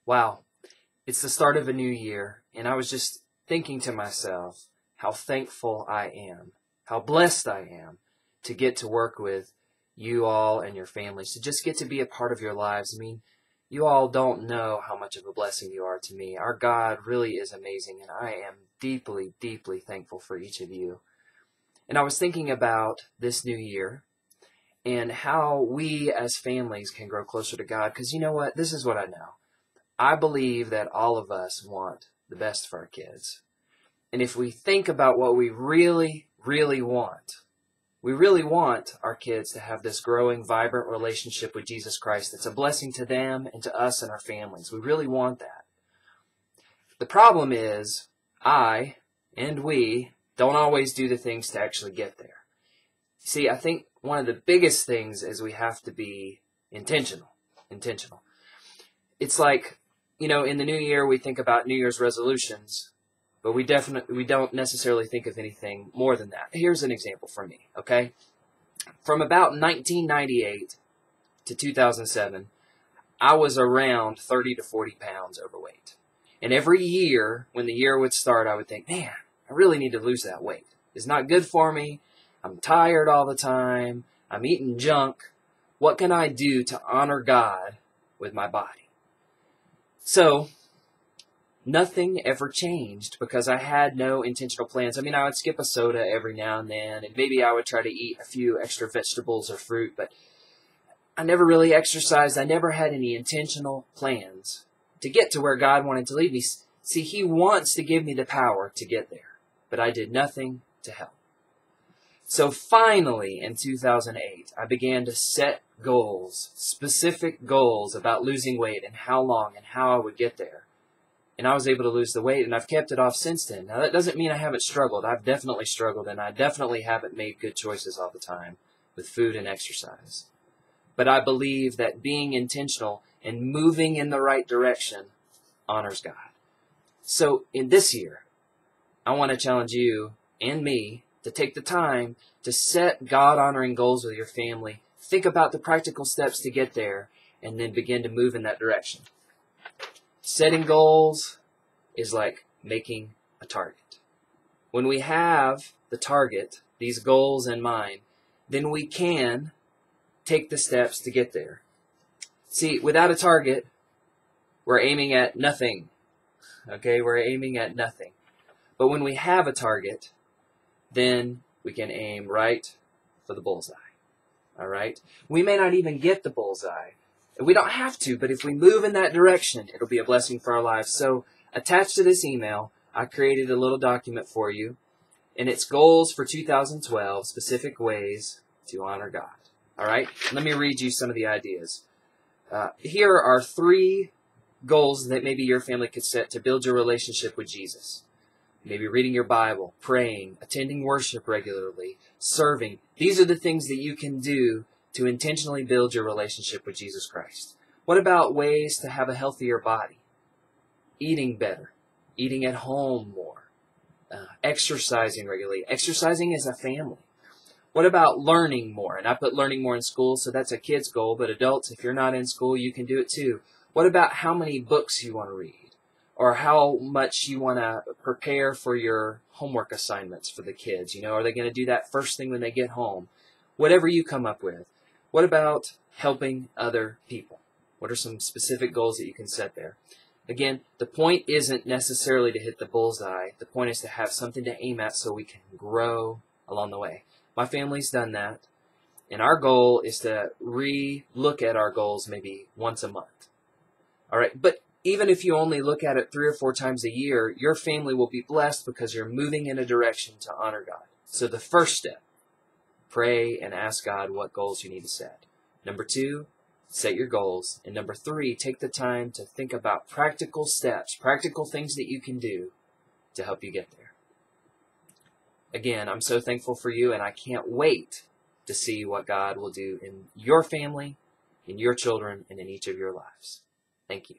Wow, it's the start of a new year, and I was just thinking to myself how thankful I am, how blessed I am to get to work with you all and your families, to just get to be a part of your lives. I mean, you all don't know how much of a blessing you are to me. Our God really is amazing, and I am deeply, deeply thankful for each of you. And I was thinking about this new year and how we as families can grow closer to God, because you know what? This is what I know. I believe that all of us want the best for our kids. And if we think about what we really, really want, we really want our kids to have this growing, vibrant relationship with Jesus Christ that's a blessing to them and to us and our families. We really want that. The problem is, I and we don't always do the things to actually get there. See, I think one of the biggest things is we have to be intentional. It's like, you know, in the new year we think about New Year's resolutions, but we don't necessarily think of anything more than that. Here's an example from me, okay? From about 1998 to 2007, I was around 30 to 40 pounds overweight. And every year, when the year would start, I would think, man, I really need to lose that weight. It's not good for me. I'm tired all the time. I'm eating junk. What can I do to honor God with my body? So, nothing ever changed because I had no intentional plans. I mean, I would skip a soda every now and then, and maybe I would try to eat a few extra vegetables or fruit, but I never really exercised. I never had any intentional plans to get to where God wanted to lead me. See, He wants to give me the power to get there, but I did nothing to help. So finally, in 2008, I began to set goals, specific goals about losing weight and how long and how I would get there. And I was able to lose the weight, and I've kept it off since then. Now, that doesn't mean I haven't struggled. I've definitely struggled, and I definitely haven't made good choices all the time with food and exercise. But I believe that being intentional and moving in the right direction honors God. So in this year, I want to challenge you and me to take the time to set God-honoring goals with your family. Think about the practical steps to get there, and then begin to move in that direction. Setting goals is like making a target. When we have the target, these goals in mind, then we can take the steps to get there. See, without a target, we're aiming at nothing. Okay, we're aiming at nothing. But when we have a target, then we can aim right for the bullseye. All right? We may not even get the bullseye. We don't have to, but if we move in that direction, it'll be a blessing for our lives. So attached to this email, I created a little document for you, and it's goals for 2012, specific ways to honor God. All right? Let me read you some of the ideas. Here are 3 goals that maybe your family could set to build your relationship with Jesus. Maybe reading your Bible, praying, attending worship regularly, serving. These are the things that you can do to intentionally build your relationship with Jesus Christ. What about ways to have a healthier body? Eating better, eating at home more, exercising regularly, exercising as a family. What about learning more? And I put learning more in school, so that's a kid's goal, but adults, if you're not in school, you can do it too. What about how many books you want to read? Or how much you want to prepare for your homework assignments for the kids? You know, are they going to do that first thing when they get home? Whatever you come up with. What about helping other people? What are some specific goals that you can set there? Again, the point isn't necessarily to hit the bullseye. The point is to have something to aim at so we can grow along the way. My family's done that, and our goal is to re-look at our goals maybe once a month. All right, but even if you only look at it 3 or 4 times a year, your family will be blessed because you're moving in a direction to honor God. So the first step, pray and ask God what goals you need to set. Number 2, set your goals. And number 3, take the time to think about practical steps, practical things that you can do to help you get there. Again, I'm so thankful for you, and I can't wait to see what God will do in your family, in your children, and in each of your lives. Thank you.